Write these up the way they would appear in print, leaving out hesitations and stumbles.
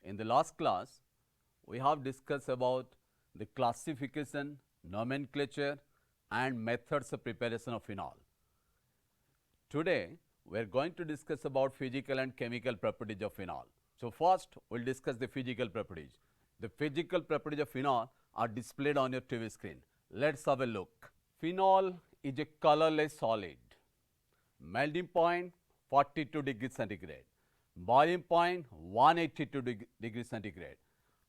In the last class, we have discussed about the classification, nomenclature and methods of preparation of phenol. Today, we are going to discuss about physical and chemical properties of phenol. So, first we will discuss the physical properties. The physical properties of phenol are displayed on your TV screen. Let us have a look. Phenol is a colorless solid. Melting point 42 degrees centigrade. Boiling point 182 degrees centigrade.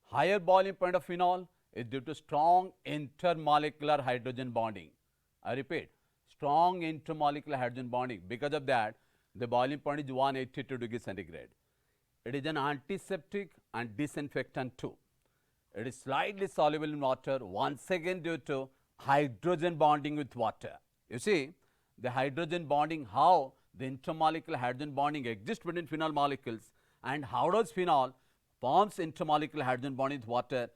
Higher boiling point of phenol is due to strong intermolecular hydrogen bonding. I repeat, strong intermolecular hydrogen bonding. Because of that, the boiling point is 182 degrees centigrade. It is an antiseptic and disinfectant too. It is slightly soluble in water, once again due to hydrogen bonding with water. You see, the hydrogen bonding, how the intermolecular hydrogen bonding exists between phenol molecules and how does phenol forms intermolecular hydrogen bonding with water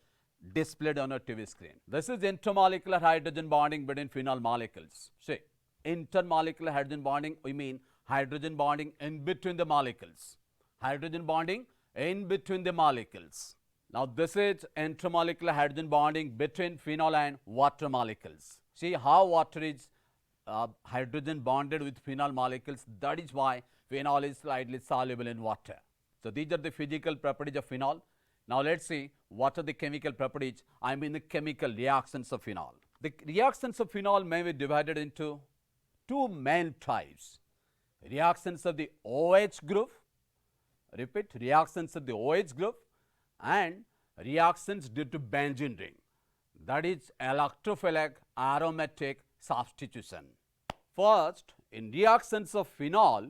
displayed on a TV screen. This is intermolecular hydrogen bonding between phenol molecules. See, intermolecular hydrogen bonding, we mean hydrogen bonding in between the molecules. Hydrogen bonding in between the molecules. Now, this is intermolecular hydrogen bonding between phenol and water molecules. See how water is hydrogen bonded with phenol molecules. That is why phenol is slightly soluble in water. So, these are the physical properties of phenol. Now, let us see what are the chemical properties, I mean the chemical reactions of phenol. The reactions of phenol may be divided into two main types. Reactions of the OH group, repeat, reactions of the OH group and reactions due to benzene ring, that is electrophilic aromatic substitution. First, in reactions of phenol,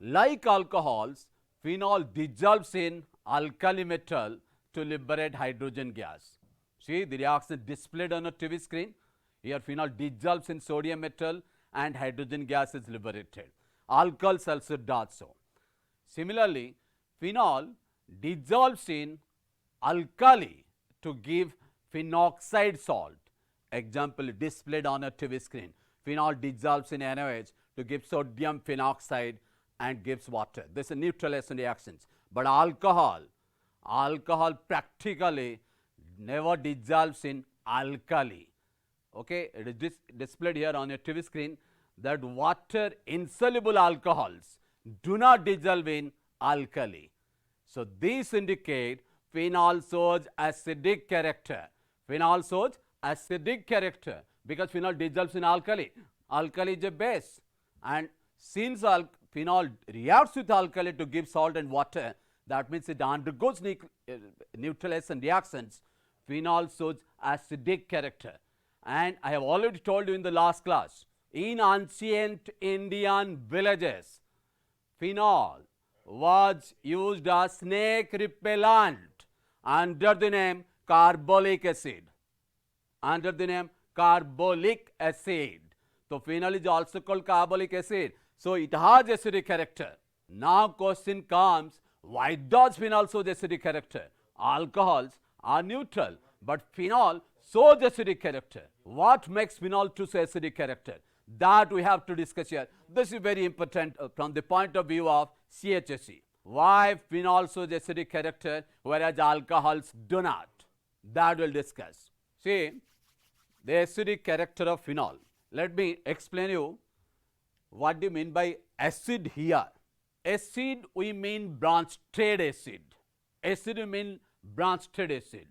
like alcohols, phenol dissolves in alkali metal to liberate hydrogen gas. See the reaction displayed on a TV screen. Here phenol dissolves in sodium metal and hydrogen gas is liberated. Alcohols also does so. Similarly, phenol dissolves in alkali to give phenoxide salt. Example displayed on a TV screen. Phenol dissolves in NaOH to give sodium phenoxide and gives water. This is neutralization reactions. But alcohol practically never dissolves in alkali. Okay, it is displayed here on your TV screen that water insoluble alcohols do not dissolve in alkali. So, these indicate phenol shows acidic character. Phenol shows acidic character because phenol dissolves in alkali. Alkali is a base, and since phenol reacts with alkali to give salt and water, that means it undergoes neutralization reactions. Phenol shows acidic character. And I have already told you in the last class, in ancient Indian villages, phenol was used as snake repellent under the name carbolic acid. Under the name carbolic acid. So, phenol is also called carbolic acid. So, it has acidic character. Now, question comes, why does phenol show acidic character? Alcohols are neutral, but phenol shows acidic character. What makes phenol to show acidic character? That we have to discuss here. This is very important from the point of view of CHSE. Why phenol shows acidic character whereas alcohols do not? That we will discuss. See, the acidic character of phenol. Let me explain you what do you mean by acid here. Acid we mean branched acid. Acid we mean branched acid.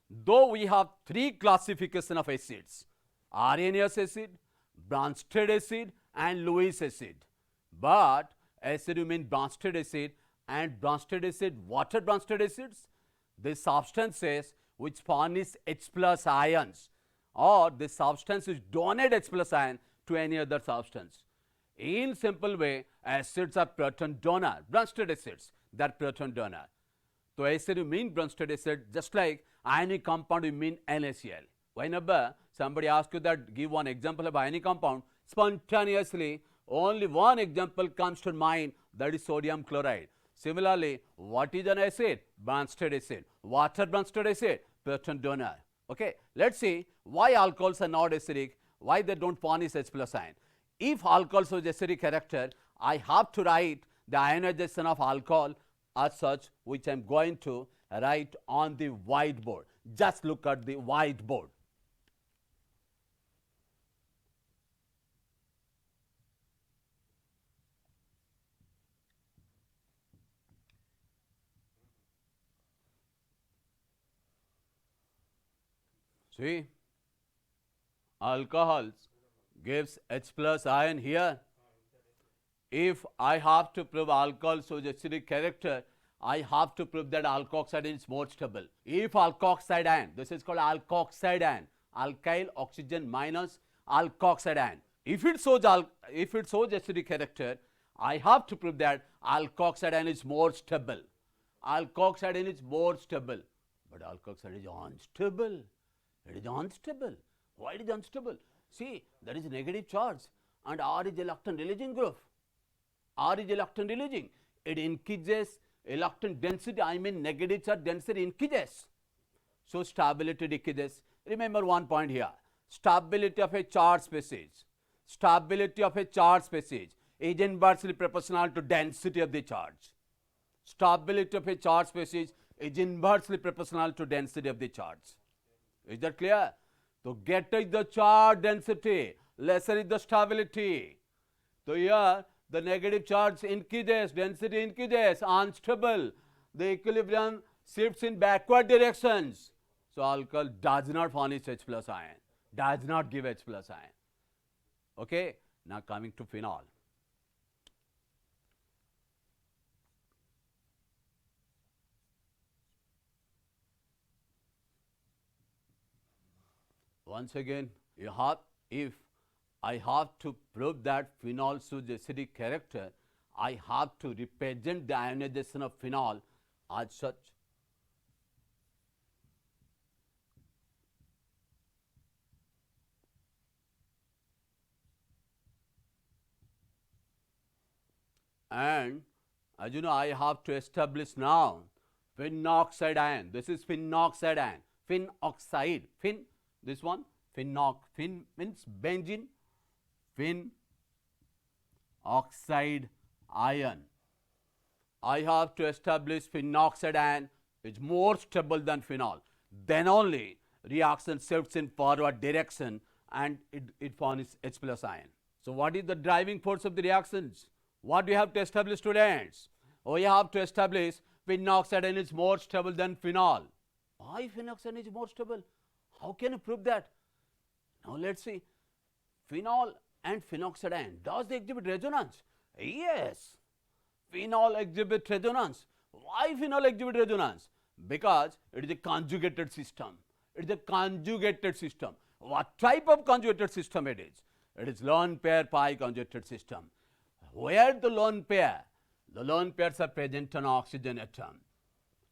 Though we have three classification of acids, Arrhenius acid, branched acid and Lewis acid. But acid we mean branched acid, and branched acid, what are branched acids? The substances which furnish H plus ions, or the substance which donate H plus ion to any other substance. In simple way, acids are proton donor, branched acids, they are proton donor. So, acid you mean branched acid, just like ionic compound you mean NaCl. Whenever somebody asks you that, give one example of ionic compound, spontaneously only one example comes to mind, that is sodium chloride. Similarly, what is an acid? Branched acid. Water branched acid, proton donor. Okay, let's see why alcohols are not acidic, why they don't furnish H plus ion. If alcohol shows acidic character, I have to write the ionization of alcohol as such, which I am going to write on the whiteboard. Just look at the whiteboard. See, alcohols gives H plus ion here. If I have to prove alcohol shows acidic character, I have to prove that alkoxide is more stable. If alkoxide ion, this is called alkoxide ion, alkyl oxygen minus alkoxide ion. If it shows acidic character, I have to prove that alkoxide ion is more stable. Alkoxide ion is more stable, but alkoxide is unstable. It is unstable. Why it is unstable? See, there is negative charge and R is electron releasing group. R is electron releasing. It increases electron density, I mean negative charge density increases. So stability decreases. Remember one point here. Stability of a charge species. Stability of a charge species is inversely proportional to density of the charge. Stability of a charge species is inversely proportional to density of the charge. Is that clear? So greater is the charge density, lesser is the stability. So here the negative charge increases, density increases, unstable. The equilibrium shifts in backward directions. So alcohol does not furnish H plus ion, does not give H plus ion. Okay, now coming to phenol. Once again, if I have to prove that phenol shows acidic character, I have to represent the ionization of phenol as such. And as you know, I have to establish now phenoxide ion. This is phenoxide ion. Phenoxide. This one, phen means benzene, phenoxide ion. I have to establish phenoxide ion is more stable than phenol. Then only reaction shifts in forward direction and it forms H plus ion. So what is the driving force of the reactions? What do you have to establish, students? We have to establish phenoxide ion is more stable than phenol. Why phenoxide is more stable? How can you prove that? Now let's see. Phenol and phenoxide ion, does they exhibit resonance? Yes. Phenol exhibits resonance. Why phenol exhibit resonance? Because it is a conjugated system. It is a conjugated system. What type of conjugated system it is? It is lone pair pi conjugated system. Where the lone pairs are present on oxygen atom.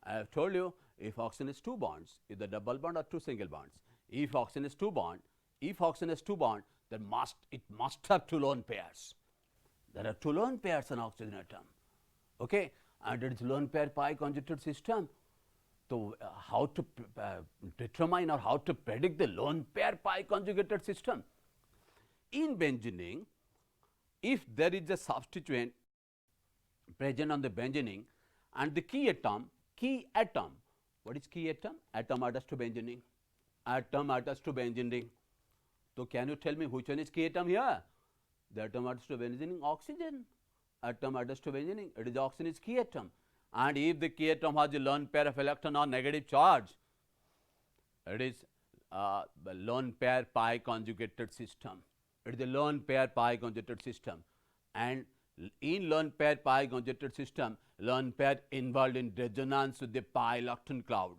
I have told you, if oxygen is 2 bonds, either double bond or 2 single bonds. If oxygen is 2 bond, then it must have 2 lone pairs. There are 2 lone pairs on oxygen atom. Okay, and it is lone pair pi conjugated system. So how to determine or how to predict the lone pair pi conjugated system? In benzening, if there is a substituent present on the benzening and the key atom, what is key atom? Atom attached to benzening. Atom attached to benzening. So can you tell me which one is key atom here? The atom attached to benzening, oxygen. Atom attached to benzening, it is oxygen is key atom. And if the key atom has a lone pair of electron or negative charge, it is lone pair pi conjugated system. It is a lone pair pi conjugated system. And in lone pair pi conjugated system, lone pair involved in resonance with the pi electron cloud.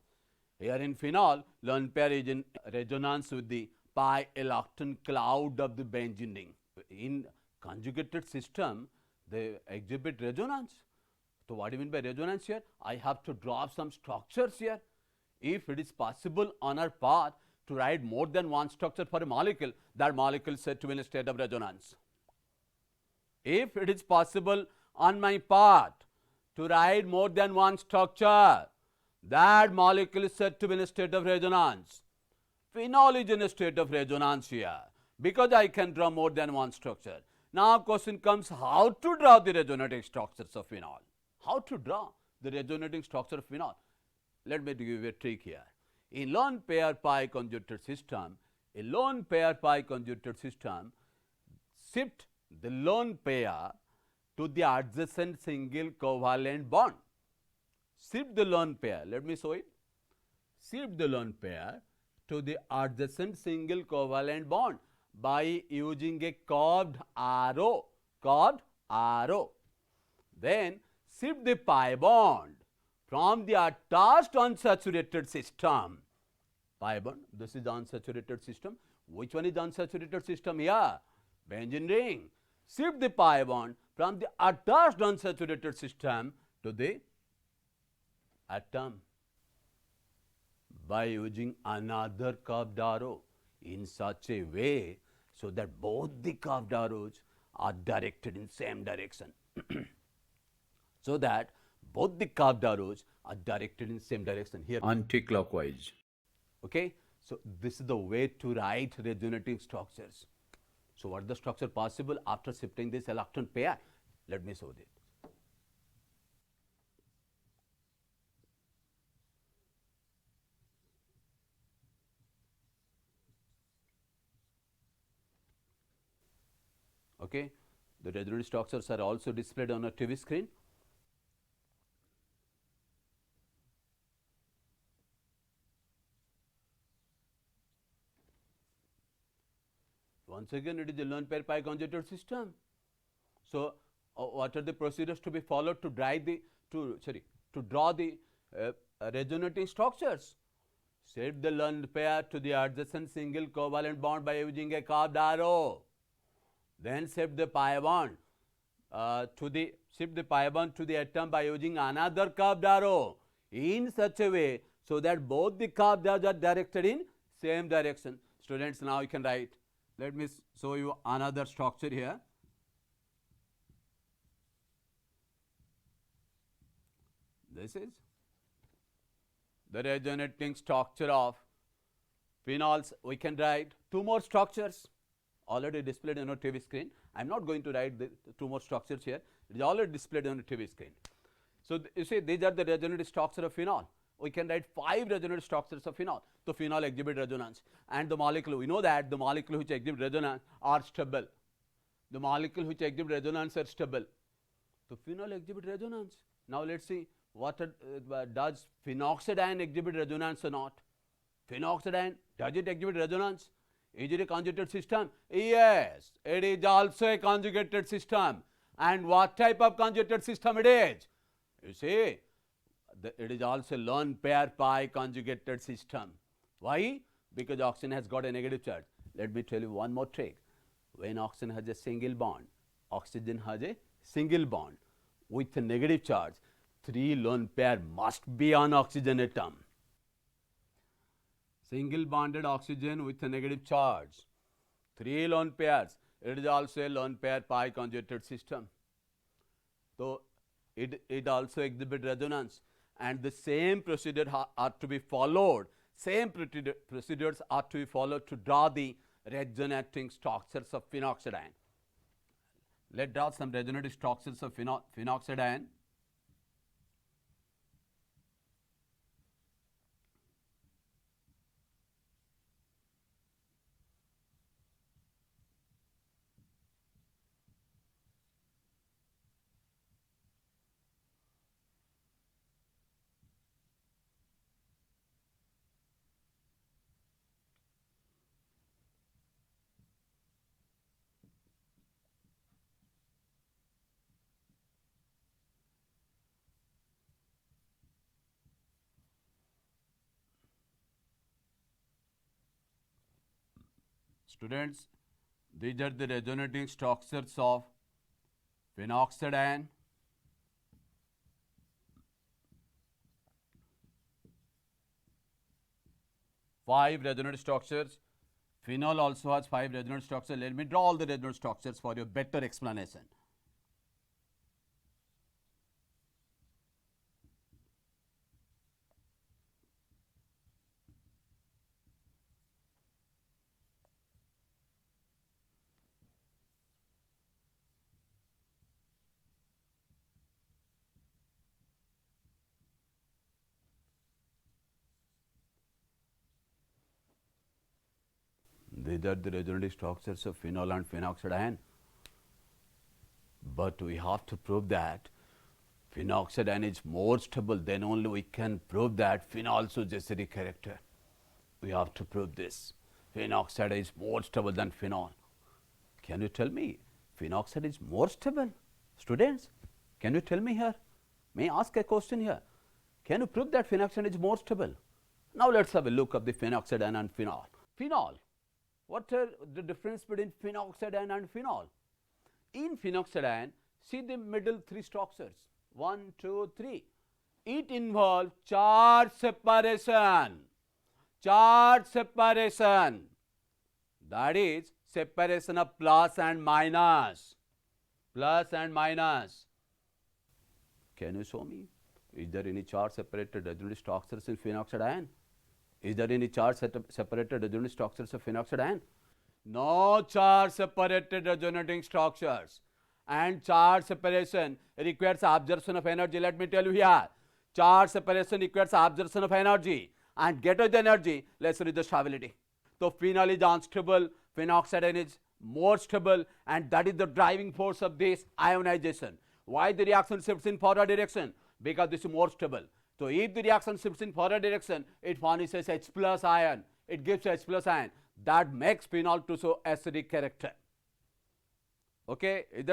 Here in phenol, lone pair is in resonance with the pi electron cloud of the benzening. In conjugated system, they exhibit resonance. So what do you mean by resonance here? I have to draw some structures here. If it is possible on our path to write more than one structure for a molecule, that molecule is said to be in a state of resonance. If it is possible on my path to write more than one structure, that molecule is said to be in a state of resonance. Phenol is in a state of resonance here because I can draw more than one structure. Now question comes, how to draw the resonating structures of phenol? How to draw the resonating structure of phenol? let me give you a trick here. In lone pair pi conjugated system, a lone pair pi conjugated system, shift the lone pair to the adjacent single covalent bond. Shift the lone pair, let me show it. Shift the lone pair to the adjacent single covalent bond by using a curved arrow. Then shift the pi bond from the attached unsaturated system. Pi bond, this is unsaturated system. Which one is unsaturated system here? Benzene ring. Shift the pi bond from the attached unsaturated system to the atom by using another curved arrow in such a way so that both the curved arrows are directed in same direction. So that both the curved arrows are directed in same direction here anti-clockwise. Okay, so this is the way to write resonating structures. So what is the structure possible after shifting this electron pair? Let me show it. Okay, the resonating structures are also displayed on a TV screen. Once again, it is a lone pair pi conjugated system. So what are the procedures to be followed to draw the resonating structures? Shift the lone pair to the adjacent single covalent bond by using a curved arrow. Then shift the pi bond to the atom by using another curved arrow in such a way so that both the curved arrows are directed in same direction. Students, now you can write. Let me show you another structure here. This is the resonating structure of phenols. We can write two more structures already displayed on a TV screen. I am not going to write the two more structures here. It is already displayed on a TV screen. So you see, these are the resonating structure of phenol. We can write 5 resonating structures of phenol. So phenol exhibit resonance, and the molecule, we know that the molecule which exhibit resonance are stable. The molecule which exhibit resonance are stable. So phenol exhibit resonance. Now let's see what does phenoxidine exhibit resonance or not. Phenoxidine, does it exhibit resonance? Is it a conjugated system? Yes, it is also a conjugated system. And what type of conjugated system it is? You see, it is also lone pair pi conjugated system. Why? Because oxygen has got a negative charge. Let me tell you one more trick. When oxygen has a single bond, with a negative charge, 3 lone pair must be on oxygen atom. Single bonded oxygen with a negative charge, 3 lone pairs. It is also a lone pair pi conjugated system. So it also exhibits resonance, and the same procedure are to be followed. Same procedures are to be followed to draw the resonating structures of phenoxidine. Let's draw some resonating structures of phenoxidine. Students, these are the resonating structures of phenoxidine. Five resonant structures. Phenol also has 5 resonant structures. Let me draw all the resonant structures for your better explanation. These are the resonating structures of phenol and phenoxide ion. But we have to prove that phenoxide ion is more stable, then only we can prove that phenol also is acidic character. We have to prove this. Phenoxide is more stable than phenol. Can you tell me phenoxide is more stable? Students, can you tell me here? May I ask a question here? Can you prove that phenoxide is more stable? Now let us have a look at the phenoxide ion and phenol. Phenol, what are the difference between phenoxide ion and phenol? In phenoxide ion, see the middle three structures, 1, 2, 3. It involves charge separation. Charge separation, that is separation of plus and minus. Plus and minus. Can you show me? Is there any charge separated resonating structures in phenoxide ion? Is there any charge separated resonating structures of phenoxide ion? No charge separated resonating structures. And charge separation requires absorption of energy. Let me tell you here. Charge separation requires absorption of energy. And get the energy, let's read the stability. So phenol is unstable, phenoxide ion is more stable, and that is the driving force of this ionization. Why the reaction shifts in forward direction? Because this is more stable. So if the reaction shifts in forward direction, it furnishes H plus ion. It gives H plus ion. That makes phenol to show acidic character. Okay, is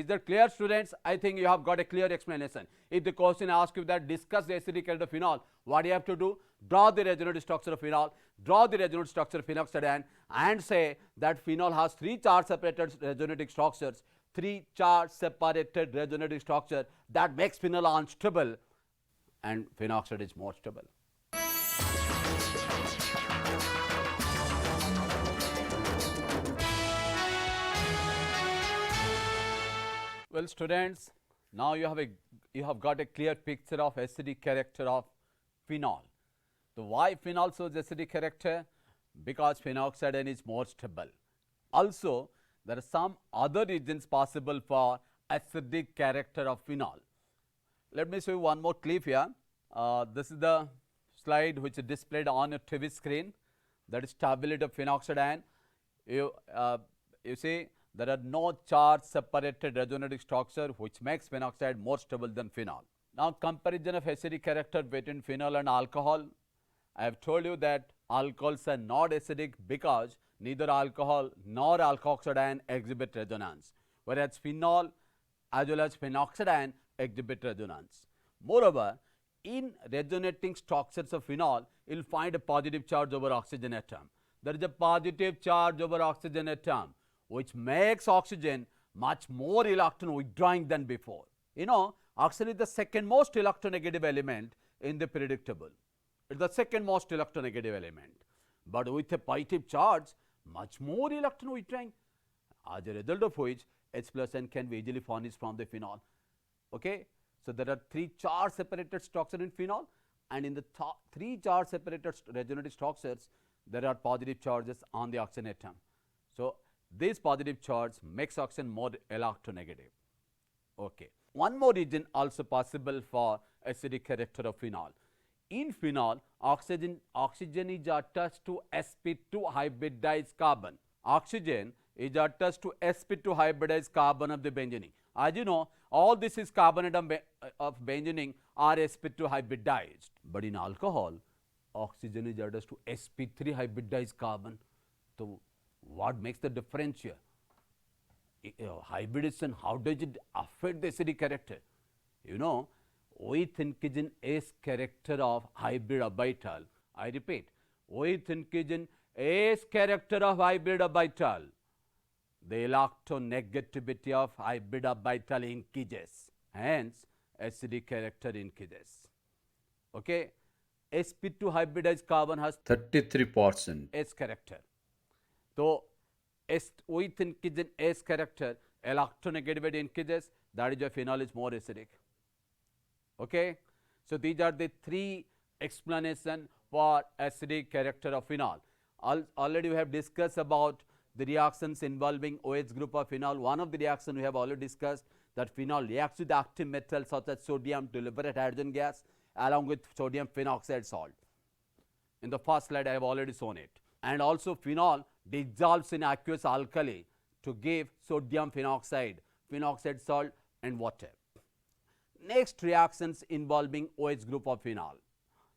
that clear, students? I think you have got a clear explanation. If the question asks you that discuss the acidic character of phenol, what do you have to do? Draw the resonating structure of phenol, draw the resonating structure of phenoxide ion, and say that phenol has 3 charge separated resonating structures, 3 charge separated resonating structure that makes phenol unstable and phenoxide is more stable. Well, students, now you have got a clear picture of acidic character of phenol. So why phenol shows acidic character? Because phenoxide ion is more stable. Also, there are some other reasons possible for acidic character of phenol. Let me show you one more clip here. This is the slide which is displayed on your TV screen. That is stability of phenoxide ion. You see, there are no charge separated resonating structure which makes phenoxide more stable than phenol. Now, comparison of acidic character between phenol and alcohol. I have told you that alcohols are not acidic because neither alcohol nor alkoxide ion exhibit resonance, whereas phenol as well as phenoxide ion exhibit resonance. Moreover, in resonating structures of phenol, you will find a positive charge over oxygen atom. There is a positive charge over oxygen atom, which makes oxygen much more electron withdrawing than before. You know, oxygen is the second most electronegative element in the periodic table. It is the second most electronegative element. But with a positive charge, much more electron withdrawing, as a result of which H plus N can be easily furnished from the phenol. Okay? So there are 3 charge separated structures in phenol, and in the 3 charge separated resonating structures, there are positive charges on the oxygen atom. So this positive charge makes oxygen more electronegative. Okay. One more reason also possible for acidic character of phenol. In phenol, oxygen is attached to sp2 hybridized carbon. Oxygen is attached to sp2 hybridized carbon of the benzene. As you know, all this is carbon atom of benzene are sp2 hybridized. But in alcohol, oxygen is attached to sp3 hybridized carbon. So what makes the difference here? Hybridization, how does it affect the acidic character? You know, with increasing S character of hybrid orbital, I repeat, with increasing S character of hybrid orbital, the electronegativity of hybrid orbital increases, hence acidic character increases. Okay, sp2 hybridized carbon has 33% S character. So with increasing S character, electronegativity increases, that is why phenol is more acidic. Okay. So these are the 3 explanations for acidic character of phenol. Already we have discussed about the reactions involving OH group of phenol. One of the reactions we have already discussed, that phenol reacts with active metals such as sodium to liberate hydrogen gas along with sodium phenoxide salt. In the first slide I have already shown it. And also phenol dissolves in aqueous alkali to give sodium phenoxide salt and water. Next reactions involving OH group of phenol,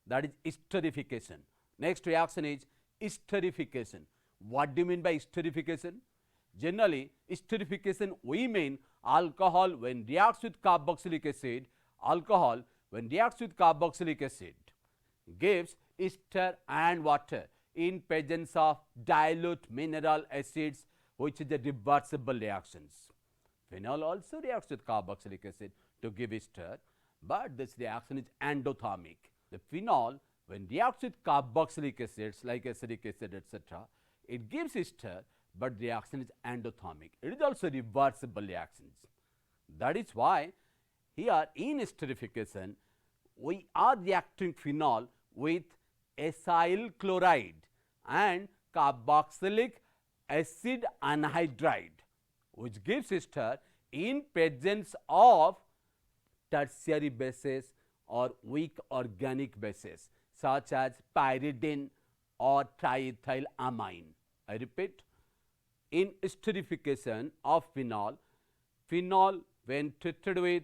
that is esterification. Next reaction is esterification. What do you mean by esterification? Generally, esterification we mean alcohol when reacts with carboxylic acid, gives ester and water in presence of dilute mineral acids, which is a reversible reactions. Phenol also reacts with carboxylic acid to give ester, but this reaction is endothermic. The phenol when reacts with carboxylic acids like acetic acid etc., it gives ester, but the reaction is endothermic. It is also reversible reactions. That is why here in esterification we are reacting phenol with acyl chloride and carboxylic acid anhydride, which gives ester in presence of tertiary bases or weak organic bases such as pyridine or triethylamine. I repeat, in esterification of phenol when treated with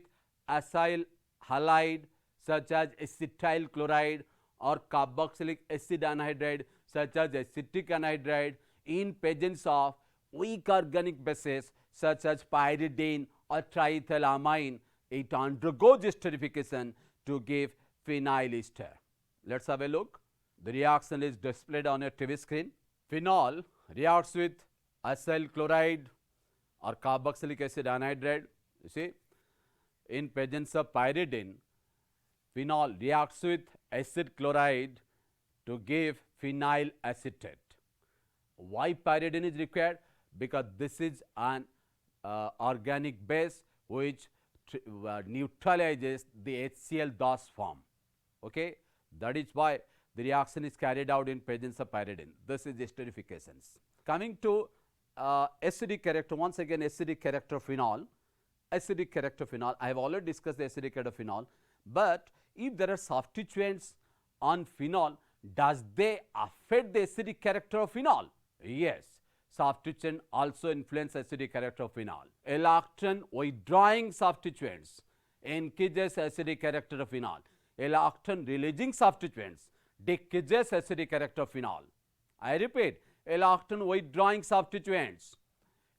acyl halide such as acetyl chloride or carboxylic acid anhydride such as acetic anhydride in presence of weak organic bases such as pyridine or triethylamine, it undergoes esterification to give phenyl ester. Let us have a look. The reaction is displayed on a TV screen. Phenol reacts with acyl chloride or carboxylic acid anhydride, you see, in presence of pyridine. Phenol reacts with acid chloride to give phenyl acetate. Why pyridine is required? Because this is an organic base which neutralizes the HCl DOS form. Okay? That is why the reaction is carried out in presence of pyridine. This is esterifications. Coming to acidic character, once again acidic character of phenol. Acidic character of phenol, I have already discussed the acidic character of phenol, but if there are substituents on phenol, does they affect the acidic character of phenol? Yes, substituent also influence acidic character of phenol. Alactin withdrawing substituents increases acidic character of phenol. Alactin releasing substituents decreases acidic character of phenol. I repeat, alactin withdrawing substituents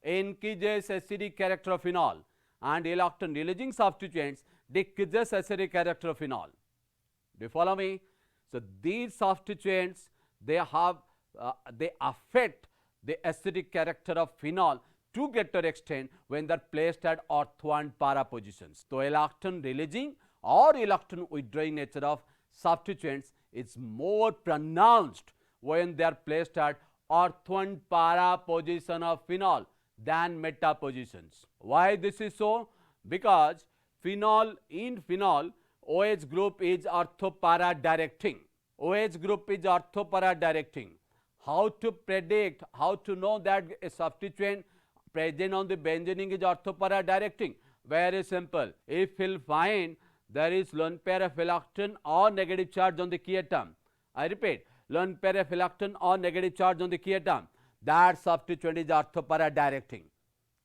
increases acidic character of phenol and alactin releasing substituents decreases acidic character of phenol. Do you follow me? So, these substituents they affect the acidic character of phenol to greater extent when they are placed at ortho and para positions. So, alactin releasing or alactin withdrawing nature of substituents is more pronounced when they are placed at ortho and para position of phenol than meta positions. Why this is so? Because phenol OH group is ortho-para directing. OH group is ortho-para directing. How to predict, how to know that a substituent present on the benzening is ortho-para directing? Very simple. If you will find there is lone pair of alactin or negative charge on the key atom, I repeat, lone pair of alactin or negative charge on the key atom, that substituent is ortho-para directing.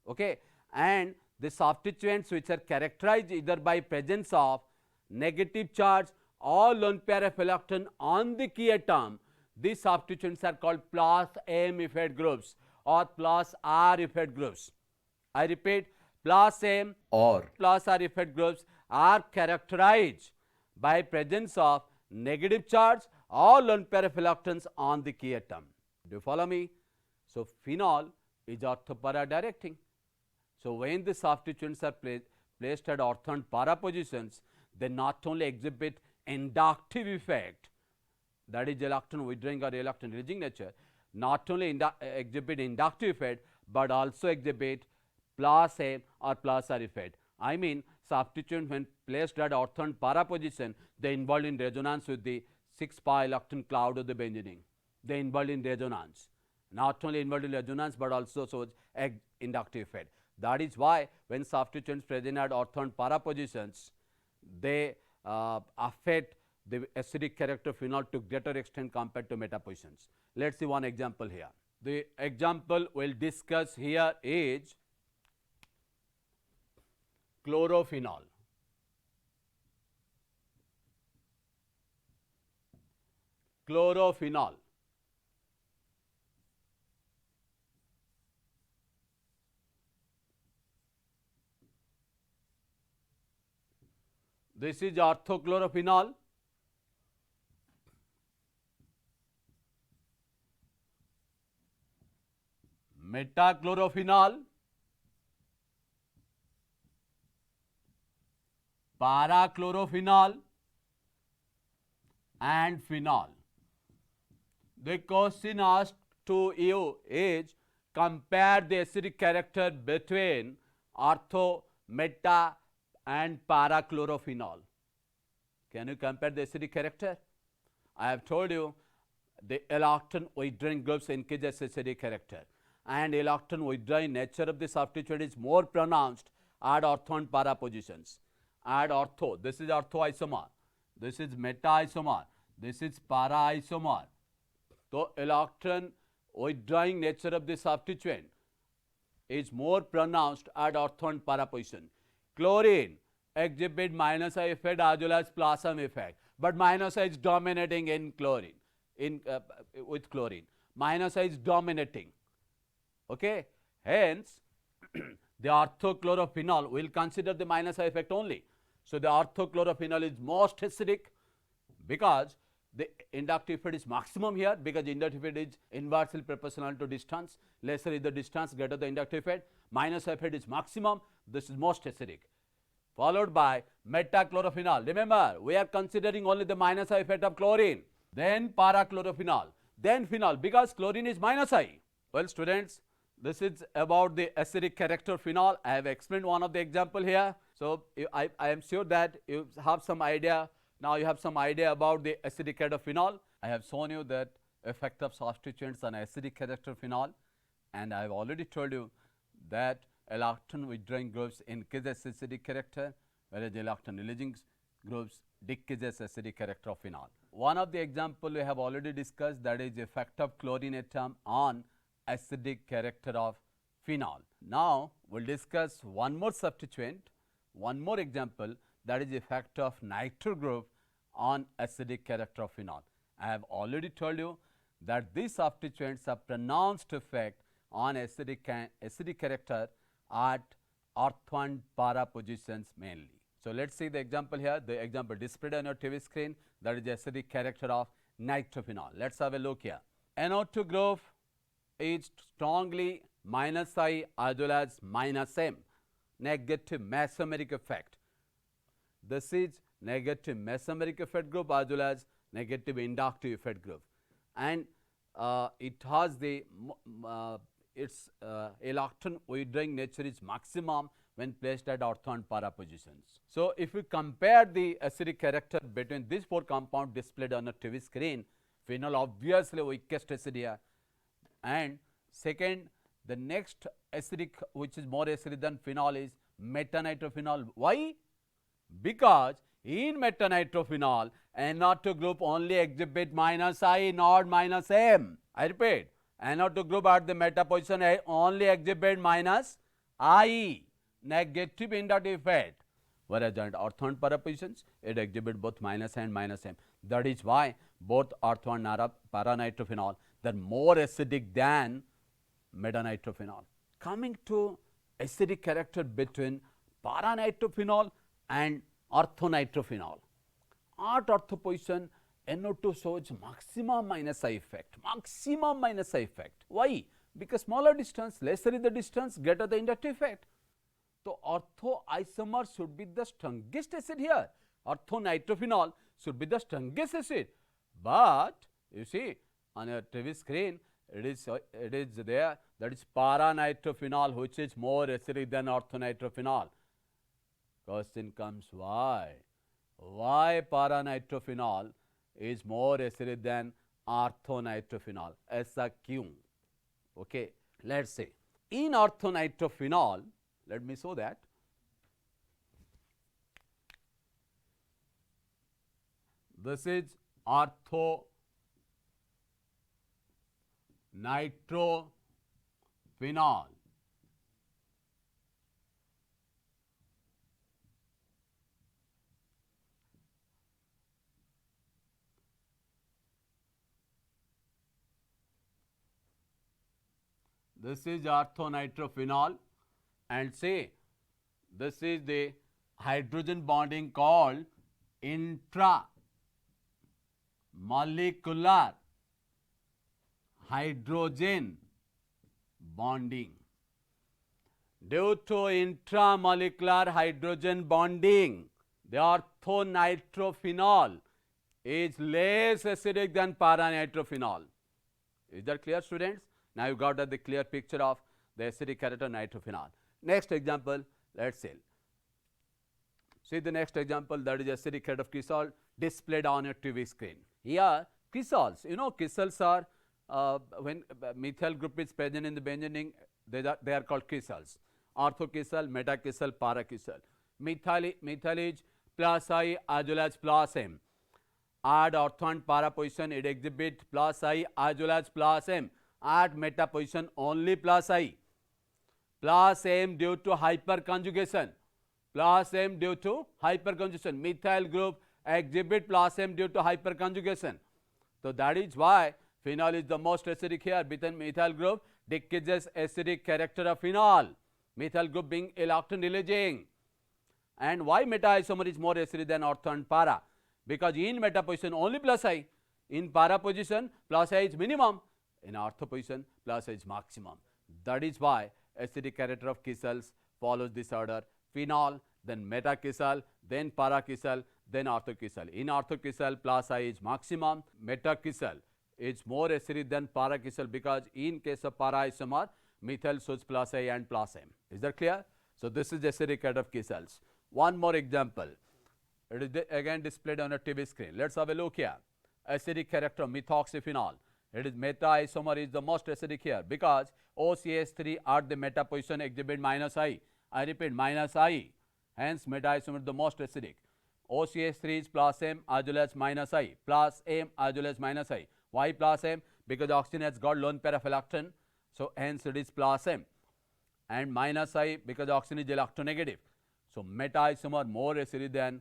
Okay? And the substituents which are characterized either by presence of negative charge or lone pair of alactin on the key atom, these substituents are called plus M effect groups or plus R effect groups. I repeat, plus M or plus R effect groups are characterized by presence of negative charge or lone pair of alactins on the key atom. Do you follow me? So, phenol is ortho-para directing. So, when the substituents are placed at ortho and para positions, they not only exhibit inductive effect, that is alactin withdrawing or alactin releasing nature, not only exhibit inductive effect, but also exhibit plus M or plus R effect. I mean, substituent when placed at ortho and para position, they involved in resonance with the 6-pi alactin cloud of the benzening. They involved in resonance. Not only involved in resonance, but also shows inductive effect. That is why when substituents present at ortho and para positions, they affect the acidic character of phenol to greater extent compared to meta positions. Let us see one example here. The example we'll discuss here is chlorophenol. Chlorophenol. This is orthochlorophenol. Metachlorophenol, parachlorophenol, and phenol. The question asked to you is compare the acidic character between ortho, meta, and parachlorophenol. Can you compare the acidic character? I have told you the allooctane withdrawing groups increases acidic character, and allooctane withdrawing nature of the substituent is more pronounced at ortho and para positions. At ortho, this is ortho isomer, this is meta isomer, this is para isomer. So allooctane withdrawing nature of the substituent is more pronounced at ortho and para position. Chlorine exhibit minus I effect as well as plus M effect, but minus I is dominating in chlorine. With chlorine, minus I is dominating. Okay, hence the orthochlorophenol will consider the minus I effect only. So the orthochlorophenol is most acidic because the inductive effect is maximum here, because inductive effect is inversely proportional to distance. Lesser is the distance, greater the inductive effect. Minus I effect is maximum. This is most acidic. Followed by metachlorophenol. Remember, we are considering only the minus I effect of chlorine. Then parachlorophenol, then phenol, because chlorine is minus I. Well, students, this is about the acidic character of phenol. I have explained one of the example here. So I am sure that you have some idea. Now you have some idea about the acidic character of phenol. I have shown you that effect of substituents on acidic character of phenol, and I have already told you that allooctane withdrawing groups increases acidic character, whereas allooctane releasing groups decreases acidic character of phenol. One of the example we have already discussed, that is effect of chlorine atom on acidic character of phenol. Now we will discuss one more substituent, one more example, that is effect of nitro group on acidic character of phenol. I have already told you that these substituents have pronounced effect on acidic character at ortho and para positions mainly. So let us see the example here, the example displayed on your TV screen, that is the acidic character of nitrophenol. Let us have a look here. NO2 group is strongly minus I as well as minus M, negative mesomeric effect. This is negative mesomeric effect group as well as negative inductive effect group, and it has the its allooctane withdrawing nature is maximum when placed at ortho and para positions. So if we compare the acidic character between these four compounds displayed on the TV screen, phenol obviously weakest acid here, and second, the next acidic which is more acidic than phenol is metanitrophenol. Why? Because in metanitrophenol, NO2 group only exhibit minus I, not minus M. I repeat, NO2 group at the meta position only exhibit minus I, negative inductive effect, whereas at ortho and para positions it exhibit both minus I and minus M. That is why both ortho and para nitrophenol, they are more acidic than metanitrophenol. Coming to acidic character between para nitrophenol and orthonitrophenol. At ortho position, NO2 shows maximum minus I effect, maximum minus I effect. Why? Because smaller distance, lesser is the distance, greater the inductive effect. So ortho isomer should be the strongest acid here. Orthonitrophenol should be the strongest acid. But you see on your TV screen, it is there, that is para nitrophenol, which is more acidic than orthonitrophenol. Question comes, why? Why para nitrophenol is more acidic than orthonitrophenol? ऐसा क्यों? Okay, let's say in orthonitrophenol, let me show that. This is nitrophenol. This is orthonitrophenol, and say this is the hydrogen bonding called intramolecular hydrogen bonding. Due to intramolecular hydrogen bonding, the orthonitrophenol is less acidic than paranitrophenol. Is that clear, students? Now you got the clear picture of the acidic character of nitrophenol. Next example, let's see. See the next example, that is acidic character of Cresol displayed on your TV screen. Here, Cresols, Cresols are when methyl group is present in the benzene ring, they are called Cresols. Orthocresol, metacresol, paracresol. Methyl is plus I as well as plus M. At ortho and para position, it exhibits plus I as well as plus M. At meta position, only plus I. Plus M due to hyperconjugation. Plus M due to hyperconjugation. Methyl group exhibit plus M due to hyperconjugation. So that is why phenol is the most acidic here. Between methyl group decreases acidic character of phenol. Methyl group being electron releasing. And why meta isomer is more acidic than ortho and para? Because in meta position only plus I. In para position plus I is minimum. In ortho position plus I is maximum. That is why acidic character of Cresols follows this order: phenol, then metacresol, then paracresol, then orthocresol. In orthocresol plus I is maximum. Metacresol is more acidic than paracresol because in case of para isomer, methyl shows plus I and plus M. Is that clear? So this is acidic character of Cresols. One more example. It is again displayed on a TV screen. Let's have a look here. Acidic character of methoxyphenol. It is meta isomer is the most acidic here because OCH3 at the meta position exhibit minus I. I repeat, minus I. Hence meta isomer is the most acidic. OCH3 is plus M as well as minus I. Plus M as well as minus I. Why plus M? Because oxygen has got lone pair of electron. So hence it is plus M. And minus I because oxygen is electronegative. So meta isomer more acidic than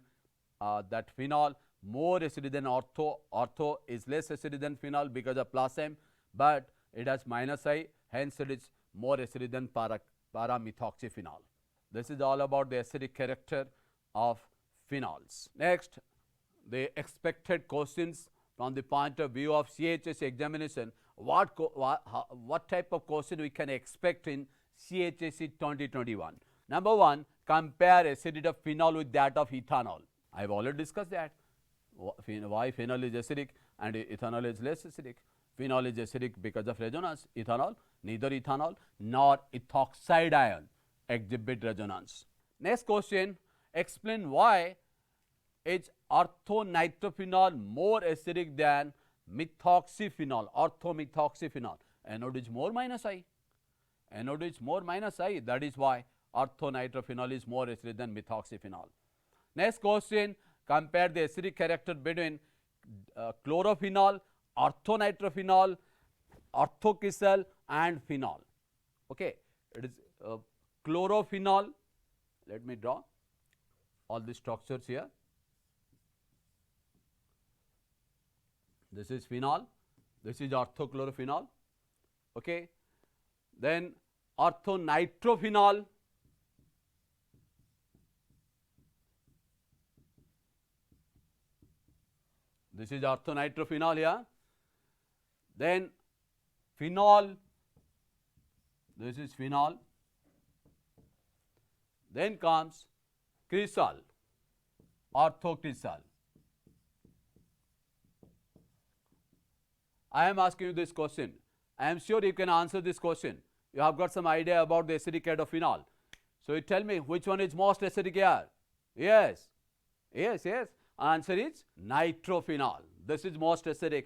that phenol, more acidic than ortho. Ortho is less acidic than phenol because of plus M, but it has minus I, hence it is more acidic than paramethoxyphenol. This is all about the acidic character of phenols. Next, the expected questions from the point of view of CHSE examination. What type of question we can expect in CHSE 2021? Number one, compare acidity of phenol with that of ethanol. I have already discussed that. Why phenol is acidic and ethanol is less acidic. Phenol is acidic because of resonance. Ethanol, neither ethanol nor ethoxide ion exhibit resonance. Next question, explain why is orthonitrophenol more acidic than methoxyphenol, orthomethoxyphenol. Anode is more minus I. Anode is more minus I. That is why orthonitrophenol is more acidic than methoxyphenol. Next question, compare the acidic character between chlorophenol, orthonitrophenol, orthocresol and phenol. Okay, it is chlorophenol. Let me draw all the structures here. This is phenol, this is orthochlorophenol. Okay, then orthonitrophenol. This is orthonitrophenol here. Then phenol, this is phenol. Then comes cresol, orthocresol. I am asking you this question. I am sure you can answer this question. You have got some idea about the acidic character of phenol. So you tell me which one is most acidic here? Yes. Yes, yes. Answer is nitrophenol. This is most acidic.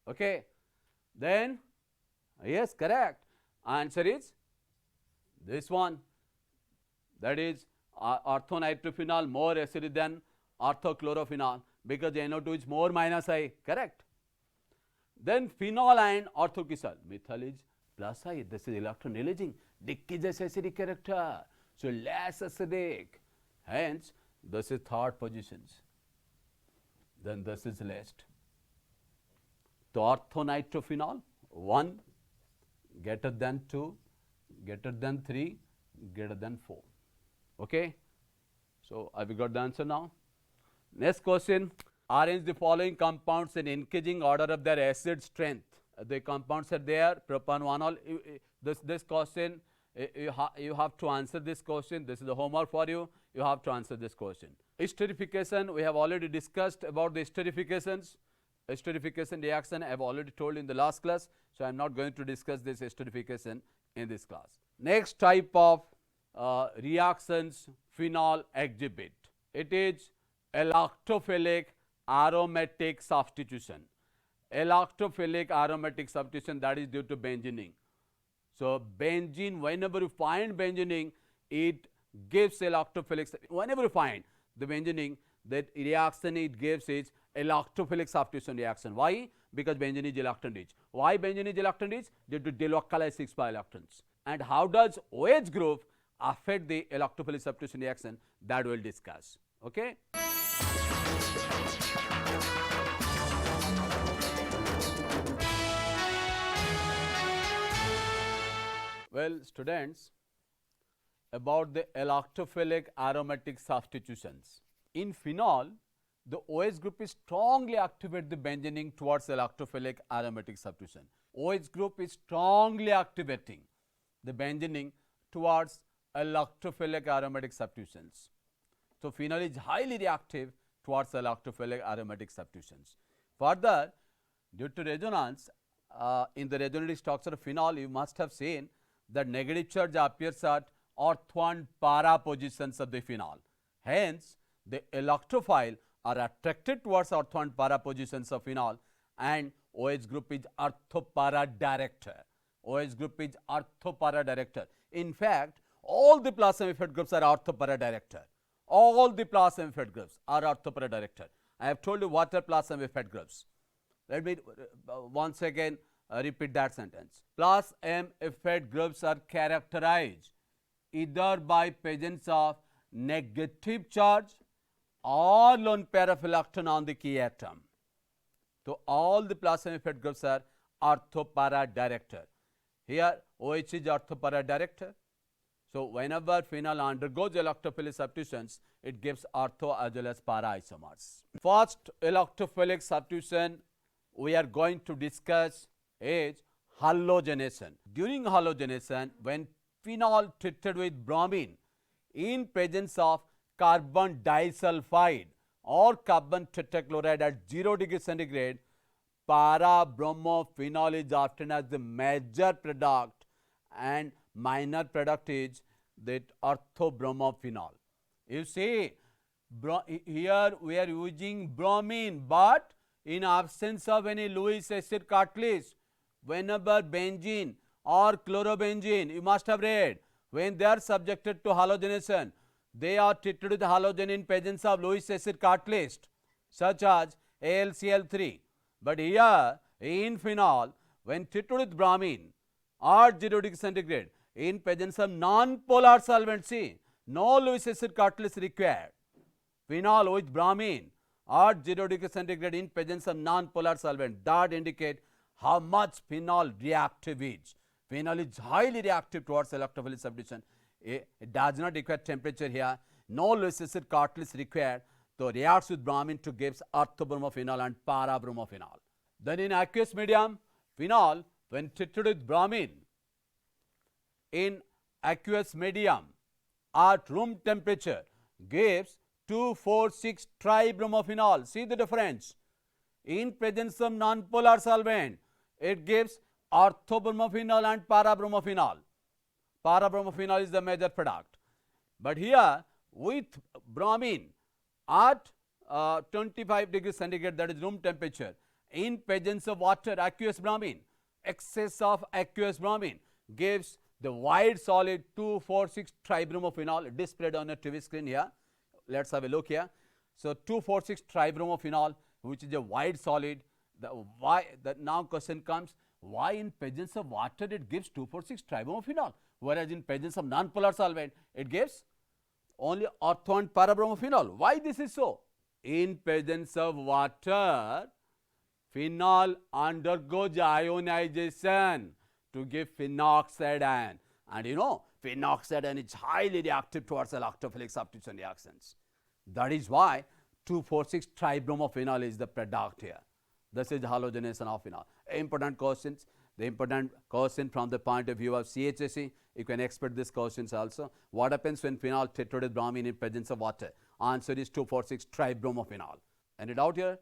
Okay. Then, yes, correct. Answer is this one. That is orthonitrophenol more acidic than orthochlorophenol because NO2 is more minus I. Correct. Then phenol and orthokesyl. Methyl is plus I. This is electronilaging. Decreases acidic character. So less acidic. Hence, this is third positions. Then this is last. So orthonitrophenol 1 greater than 2, greater than 3, greater than 4. Okay. So have you got the answer now? Next question. Arrange the following compounds in increasing order of their acid strength. The compounds are there. Propanol. This question you have to answer this question. This is the homework for you. You have to answer this question. Esterification. We have already discussed about the esterifications. Esterification reaction I have already told in the last class. So I am not going to discuss this esterification in this class. Next type of reactions phenol exhibit. It is alactophilic aromatic substitution. Alactophilic aromatic substitution, that is due to benzening. So benzene, whenever you find benzening, it gives alactophilic. Whenever you find the benzening, that reaction it gives is alactophilic substitution reaction. Why? Because benzene is electron rich. Why benzene is electron rich? Due to delocalized 6 pi electrons. And how does OH group affect the alactophilic substitution reaction? That we will discuss. Okay. Well, students, about the alactophilic aromatic substitutions. In phenol, the OH group is strongly activate the benzening towards alactophilic aromatic substitution. OH group is strongly activating the benzening towards alactophilic aromatic substitutions. So phenol is highly reactive towards alactophilic aromatic substitutions. Further, due to resonance, in the resonating structure of phenol, you must have seen that negative charge appears at ortho and para positions of the phenol. Hence, the electrophile are attracted towards ortho and para positions of phenol, and OH group is ortho-para director. OH group is ortho-para director. In fact, all the plasma effect groups are ortho-para director. All the plasma effect groups are ortho-para director. I have told you what are plasma effect groups. Let me once again repeat that sentence. Plus M effect groups are characterized either by presence of negative charge or lone pair of electron on the key atom. So all the plasma effect groups are ortho-para director. Here OH is ortho-para director. So whenever phenol undergoes electrophilic substitutions, it gives ortho as well as para isomers. First electrophilic substitution we are going to discuss is halogenation. During halogenation, when phenol treated with bromine in presence of carbon disulfide or carbon tetrachloride at 0 degree centigrade, para-bromophenol is often as the major product and minor product is that ortho-bromophenol. You see, here we are using bromine, but in absence of any Lewis acid catalyst, whenever benzene or chlorobenzene, you must have read, when they are subjected to halogenation, they are treated with halogen in presence of Lewis acid catalyst such as AlCl3. But here in phenol, when treated with bromine at 0 degree centigrade in presence of non-polar solvent, see, no Lewis acid catalyst required. Phenol with bromine at 0 degree centigrade in presence of non-polar solvent, that indicate how much phenol reactive is. Phenol is highly reactive towards electrophilic substitution. It does not require temperature here. No Lewis acid catalyst required. So reacts with bromine to gives ortho-bromophenol and para-bromophenol. Then in aqueous medium, phenol when treated with bromine in aqueous medium at room temperature gives 2,4,6-tribromophenol. See the difference. In presence of non-polar solvent, it gives ortho-bromophenol and para-bromophenol. Para-bromophenol is the major product. But here with bromine at 25 degrees centigrade, that is room temperature, in presence of water, aqueous bromine, excess of aqueous bromine gives the white solid 2,4,6-tribromophenol displayed on a TV screen here. Let's have a look here. So 2,4,6-tribromophenol, which is a white solid, Now question comes, why in presence of water it gives 2,4,6-tribromophenols, whereas in presence of non-polar solvent it gives only ortho and para-bromophenol. Why this is so? In presence of water, phenol undergoes ionization to give phenoxide ion, and you know phenoxide ion is highly reactive towards electrophilic substitution reactions. That is why 2,4,6-tribromophenols is the product here. This is halogenation of phenol. Important questions. The important question from the point of view of CHSE, you can expect these questions also. What happens when phenol tetrate with bromine in presence of water? Answer is 2,4,6-tribromophenols. Any doubt here?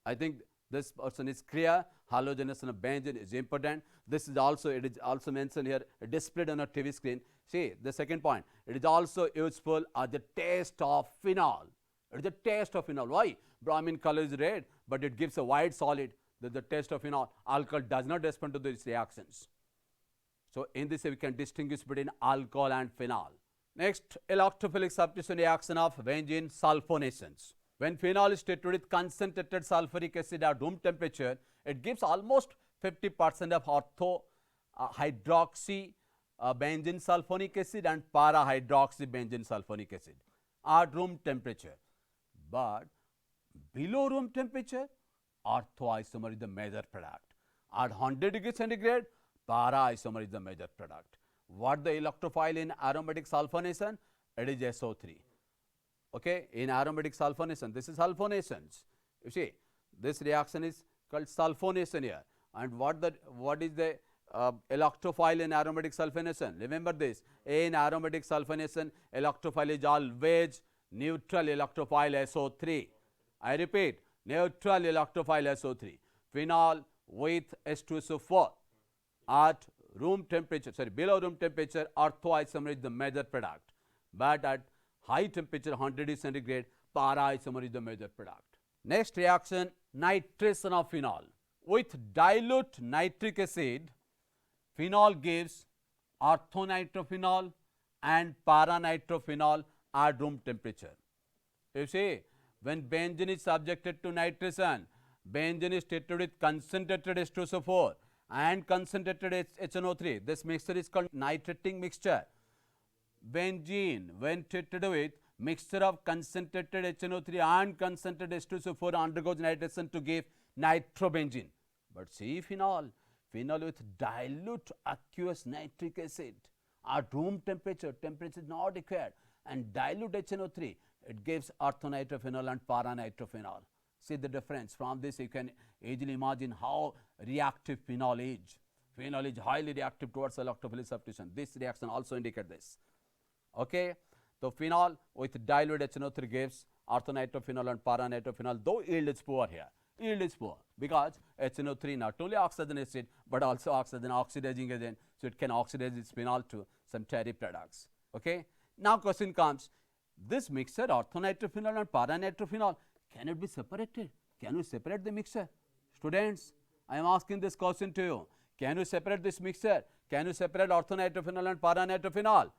I think this person is clear. Halogenation of benzene is important. This is also, it is also mentioned here, displayed on a TV screen. See the second point, it is also useful as the taste of phenol. It is the taste of phenol. Why? Bromine color is red, but it gives a white solid. The taste of phenol. Alcohol does not respond to these reactions. So in this way we can distinguish between alcohol and phenol. Next, electrophilic substitution reaction of benzene sulfonations. When phenol is treated with concentrated sulfuric acid at room temperature, it gives almost 50% of ortho hydroxy benzene sulfonic acid and para hydroxy benzene sulfonic acid at room temperature. But below room temperature, orthoisomer is the major product. At 100 degrees centigrade, para isomer is the major product. What the electrophile in aromatic sulfonation? It is SO3. Okay, in aromatic sulfonation, this is sulfonations. You see, this reaction is called sulfonation here. And what is the electrophile in aromatic sulfonation? Remember this, in aromatic sulfonation, electrophile is always neutral electrophile SO3. I repeat, neutral electrophile SO3. Phenol with H2SO4 at room temperature, below room temperature, orthoisomer is the major product. But at high temperature, 100 degrees centigrade, para isomer is the major product. Next reaction, nitration of phenol. With dilute nitric acid, phenol gives orthonitrophenol and paranitrophenol at room temperature. You see, when benzene is subjected to nitration, benzene is treated with concentrated H2SO4 and concentrated HNO3. This mixture is called nitrating mixture. Benzene, when treated with mixture of concentrated HNO3 and concentrated H2SO4, undergoes nitration to give nitrobenzene. But see phenol with dilute aqueous nitric acid at room temperature, temperature is not required, and dilute HNO3, it gives orthonitrophenol and paranitrophenol. See the difference. From this you can easily imagine how reactive phenol is. Phenol is highly reactive towards electrophilic substitution. This reaction also indicates this. Okay, so phenol with dilute HNO3 gives orthonitrophenol and paranitrophenol, though yield is poor here. Yield is poor because HNO3 not only oxygen acid but also oxygen oxidizing agent, so it can oxidize its phenol to some tertiary products. Okay, now question comes, this mixture orthonitrophenol and paranitrophenol, can it be separated? Can you separate the mixture? Students, I am asking this question to you. Can you separate this mixture? Can you separate orthonitrophenol and paranitrophenol?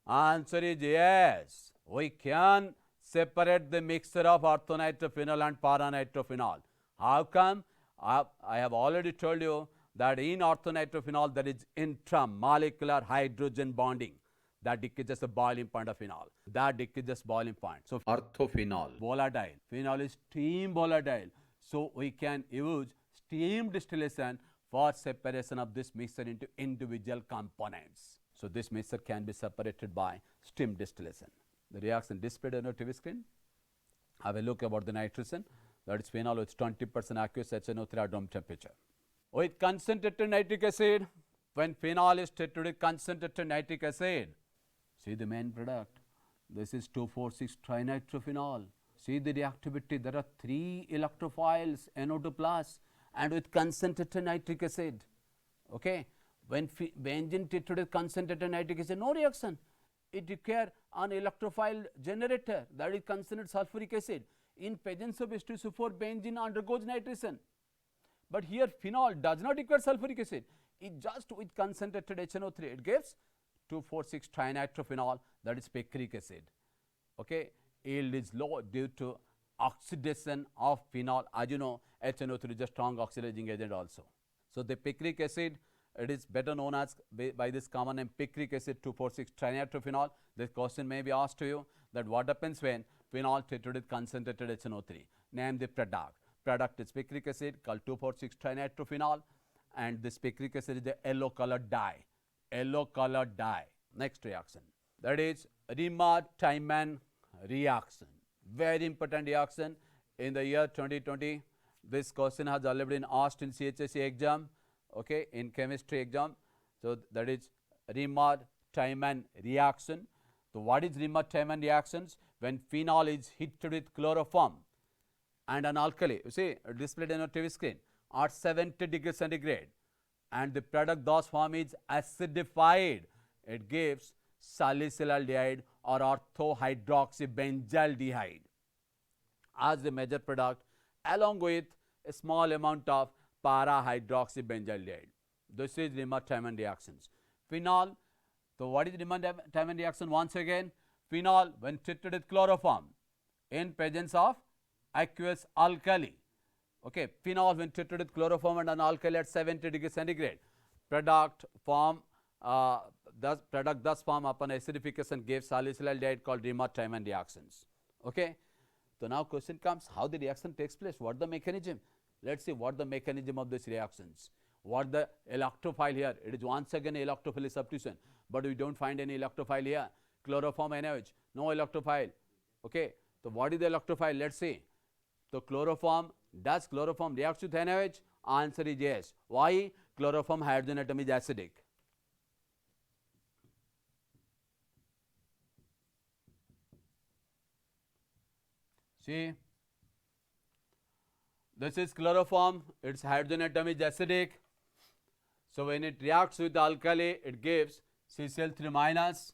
Answer is yes. We can separate the mixture of orthonitrophenol and paranitrophenol. How come? I have already told you that in orthonitrophenol there is intramolecular hydrogen bonding. That decreases the boiling point of phenol. That decreases boiling point. So orthophenol, volatile. Phenol is steam volatile. So we can use steam distillation for separation of this mixture into individual components. So this mixture can be separated by steam distillation. The reaction displayed on your TV screen. Have a look about the nitration. That is phenol with 20% aqueous HNO3 at room temperature. With concentrated nitric acid, when phenol is treated with concentrated nitric acid, see the main product. This is 2,4,6-trinitrophenol. See the reactivity. There are 3 electrophiles, NO2 plus, and with concentrated nitric acid. Okay. When benzene treated with concentrated nitric acid, no reaction. It requires an electrophile generator, that is concentrated sulfuric acid. In presence of H2SO4, benzene undergoes nitration. But here phenol does not require sulfuric acid. It just with concentrated HNO3, it gives 2,4,6-trinitrophenol, that is picric acid. Okay, yield is low due to oxidation of phenol. As you know, HNO3 is a strong oxidizing agent also. So the picric acid, it is better known as by this common name picric acid 2,4,6-trinitrothenol. This question may be asked to you that what happens when phenol treated with concentrated HNO3. Name the product. Product is picric acid called 2,4,6-trinitrothenol, and this picric acid is a yellow colored dye. Yellow colored dye. Next reaction, that is Riemann-Tiemann reaction. Very important reaction in the year 2020. This question has already been asked in CHSE exam, okay, in chemistry exam. So that is Riemann-Tiemann reaction. So what is Riemann-Tiemann reactions? When phenol is heated with chloroform and an alkali, you see displayed on your TV screen, at 70 degrees centigrade, and the product thus formed is acidified, it gives salicylaldehyde or orthohydroxybenzaldehyde as the major product, along with a small amount of para-hydroxybenzaldehyde. This is Riemann-Tiemann reactions. Phenol, so what is Riemann-Tiemann reaction? Once again, phenol when treated with chloroform in presence of aqueous alkali. Okay, phenol when treated with chloroform and an alkali at 70 degrees centigrade, product form thus form upon acidification gives salicylaldehyde called Riemann-Tiemann reactions. Okay. So now question comes, how the reaction takes place, what the mechanism? Let's see what the mechanism of these reactions. What the electrophile here, it is once again electrophilic substitution, but we don't find any electrophile here. Chloroform NaOH, no electrophile. Okay. So what is the electrophile? Let's see. So chloroform, does chloroform react with NaOH? Answer is yes. Why? Chloroform hydrogen atom is acidic. See, this is chloroform, its hydrogen atom is acidic. So when it reacts with the alkali, it gives CCl3 minus.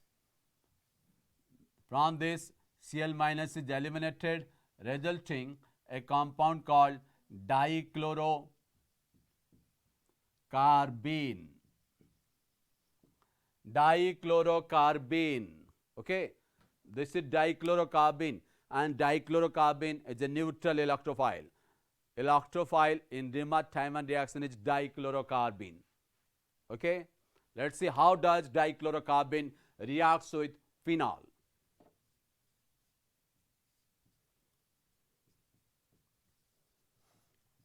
From this, Cl minus is eliminated, resulting a compound called dichlorocarbene. Dichlorocarbene. Okay, this is dichlorocarbene, and dichlorocarbene is a neutral electrophile. Electrophile in Riemann-Tiemann reaction is dichlorocarbene. Okay, let's see how does dichlorocarbene reacts with phenol.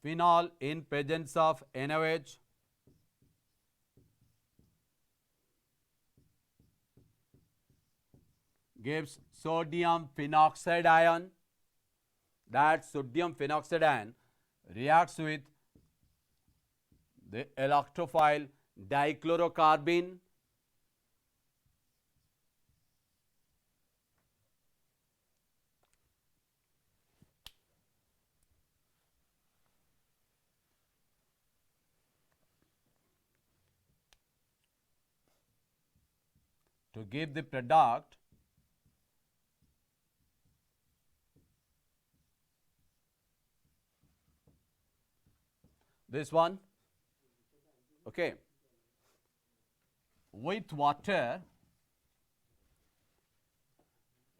Phenol in presence of NaOH gives sodium phenoxide ion. That sodium phenoxide ion reacts with the electrophile dichlorocarbene. To give the product this one, okay, with water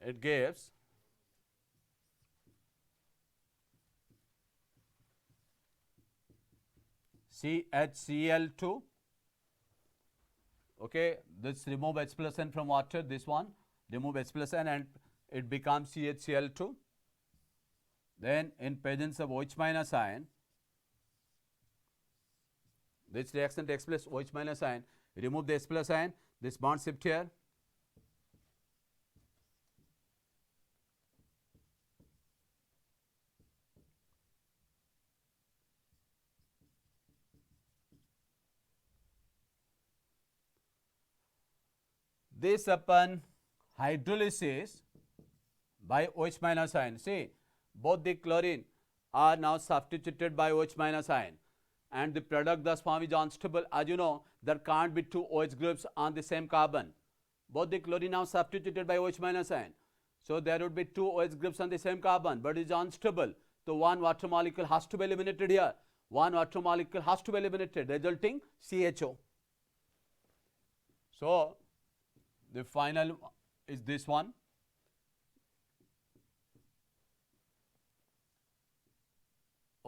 it gives CHCl2. Okay, this remove H plus N from water, this one, remove H plus N and it becomes CHCl2. Then in presence of OH minus ion, this reaction takes place, OH minus ion, remove the H plus ion, this bond shift here. This upon hydrolysis by OH minus ion, see, both the chlorine are now substituted by OH minus ion, and the product thus formed is unstable. As you know, there can't be two OH groups on the same carbon. Both the chlorine now substituted by OH minus ion. So there would be two OH groups on the same carbon, but it is unstable. So one water molecule has to be eliminated here. One water molecule has to be eliminated, resulting CHO. So the final is this one.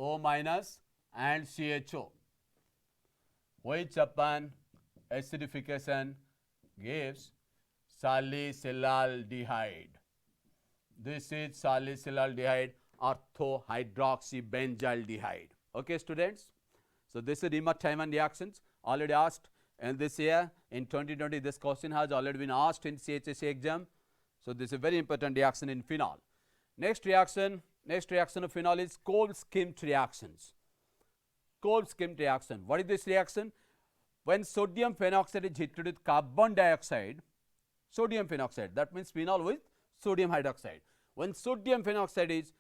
O minus and CHO, which upon acidification gives salicylaldehyde. This is salicylaldehyde orthohydroxybenzaldehyde. Okay, students? So, this is Riemann-Tiemann reactions already asked in this year. In 2020, this question has already been asked in CHSE exam. So, this is a very important reaction in phenol. Next reaction of phenol is Kolb-Schmitt reactions. Kolb-Schmitt reaction. What is this reaction? When sodium phenoxide is heated with carbon dioxide, sodium phenoxide, that means phenol with sodium hydroxide. When sodium phenoxide is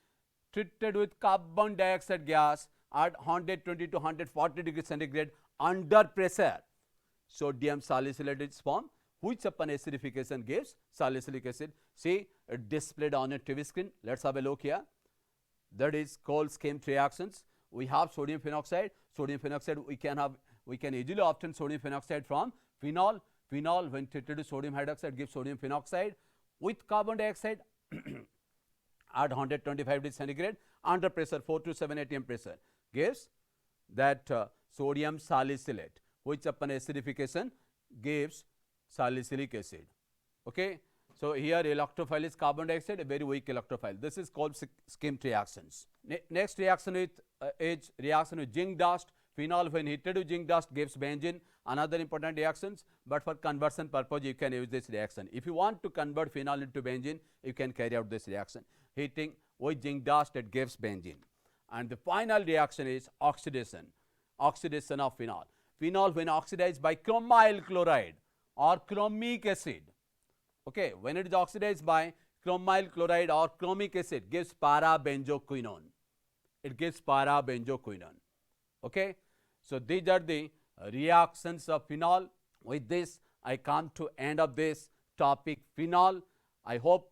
treated with carbon dioxide gas at 120 to 140 degrees centigrade under pressure, sodium salicylate is formed, which upon acidification gives salicylic acid. See, it displayed on your TV screen. Let's have a look here. That is Kolb-Schmitt reactions. We have sodium phenoxide. Sodium phenoxide, we can easily obtain sodium phenoxide from phenol. Phenol, when treated with sodium hydroxide, gives sodium phenoxide with carbon dioxide at 125 degrees centigrade under pressure, 4 to 7 atm pressure, gives that sodium salicylate, which upon acidification gives salicylic acid. Okay. So, here electrophile is carbon dioxide, a very weak electrophile. This is Kolb-Schmitt reactions. Next reaction is reaction with zinc dust. Phenol, when heated with zinc dust, gives benzene. Another important reactions, but for conversion purpose you can use this reaction. If you want to convert phenol into benzene, you can carry out this reaction. Heating with zinc dust, it gives benzene. And the final reaction is oxidation. Oxidation of phenol. Phenol, when oxidized by chromyl chloride or chromic acid, okay, when it is oxidized by chromyl chloride or chromic acid, gives para-benzoquinone. It gives para-benzoquinone. Okay. So, these are the reactions of phenol. With this, I come to end of this topic phenol. I hope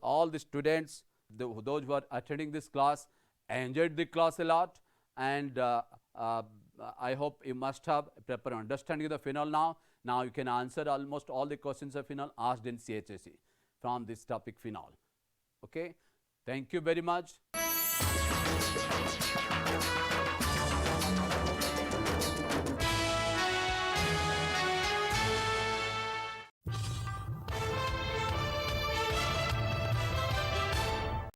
all the students, those who are attending this class, enjoyed the class a lot, and I hope you must have a proper understanding of the phenol now. Now, you can answer almost all the questions of phenol asked in CHSE from this topic phenol. Okay. Thank you very much.